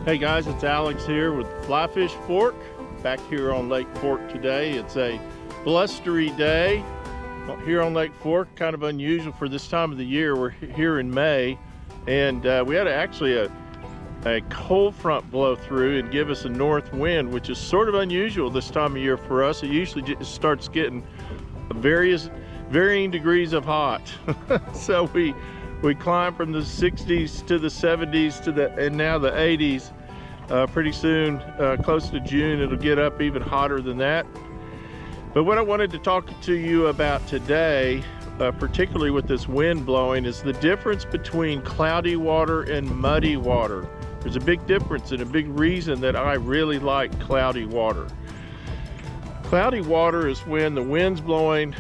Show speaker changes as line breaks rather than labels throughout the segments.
Hey guys, it's Alex here with flyfishfork, back here on Lake Fork today. It's a blustery day here on Lake Fork, kind of unusual for this time of the year. We're here in May, and we had actually a cold front blow through and give us a north wind, which is sort of unusual this time of year for us. It usually just starts getting varying degrees of hot. So we climb from the 60s to the 70s and now the 80s. Pretty soon, close to June, it'll get up even hotter than that. But what I wanted to talk to you about today, particularly with this wind blowing, is the difference between cloudy water and muddy water. There's a big difference and a big reason that I really like cloudy water. Cloudy water is when the wind's blowing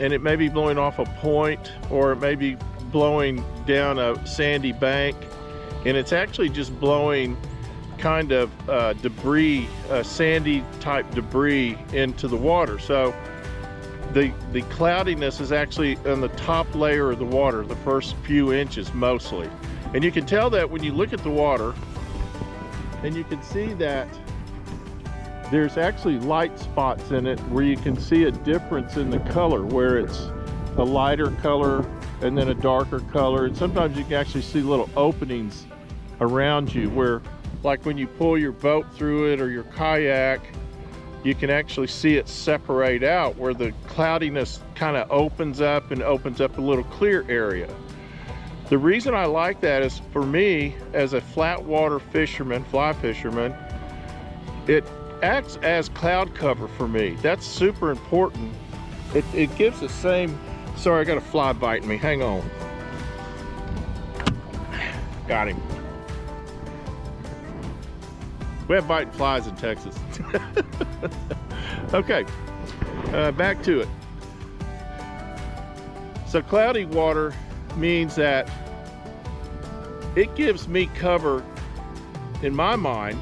and it may be blowing off a point, or it may be blowing down a sandy bank, and it's actually just blowing kind of debris, sandy type debris into the water. So the cloudiness is actually on the top layer of the water, the first few inches mostly. And you can tell that when you look at the water, and you can see that there's actually light spots in it where you can see a difference in the color, where it's a lighter color and then a darker color. And sometimes you can actually see little openings around you where, like when you pull your boat through it or your kayak, you can actually see it separate out where the cloudiness kind of opens up and opens up a little clear area. The reason I like that is, for me as a flat water fisherman, fly fisherman, it acts as cloud cover for me. That's super important. It gives the same, sorry, I got a fly biting me, hang on. Got him. We have biting flies in Texas. Okay, back to it. So cloudy water means that it gives me cover, in my mind,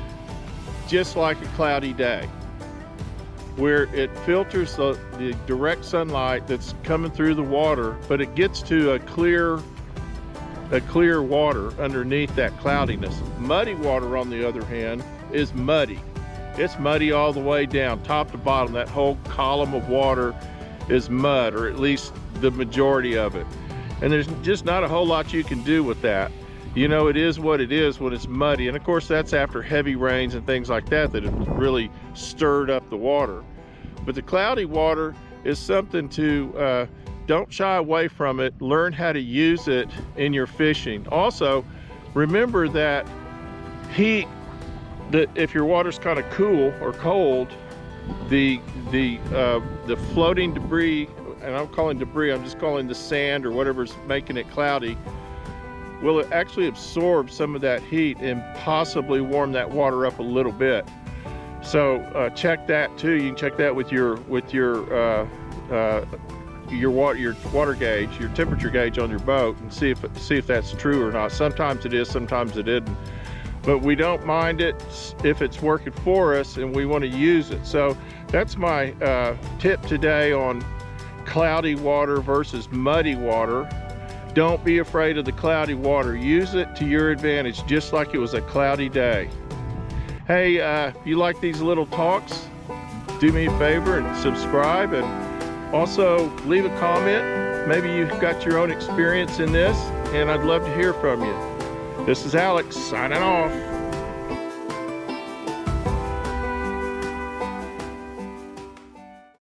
just like a cloudy day, where it filters the direct sunlight that's coming through the water, but it gets to a clear water underneath that cloudiness. Muddy water, on the other hand, is muddy. It's muddy all the way down, top to bottom. That whole column of water is mud, or at least the majority of it. And there's just not a whole lot you can do with that. You know, it is what it is when it's muddy. And of course, that's after heavy rains and things like that have really stirred up the water. But the cloudy water is something to, don't shy away from it. Learn how to use it in your fishing. Also, remember that if your water's kind of cool or cold, the floating debris, and I'm calling debris, I'm just calling the sand or whatever's making it cloudy, will actually absorb some of that heat and possibly warm that water up a little bit. So check that too. You can check that with your water gauge, your temperature gauge on your boat, and see if that's true or not. Sometimes it is, sometimes it isn't. But we don't mind it if it's working for us and we want to use it. So that's my tip today on cloudy water versus muddy water. Don't be afraid of the cloudy water. Use it to your advantage, just like it was a cloudy day. Hey, if you like these little talks, do me a favor and subscribe, and also leave a comment. Maybe you've got your own experience in this, and I'd love to hear from you. This is Alex signing off.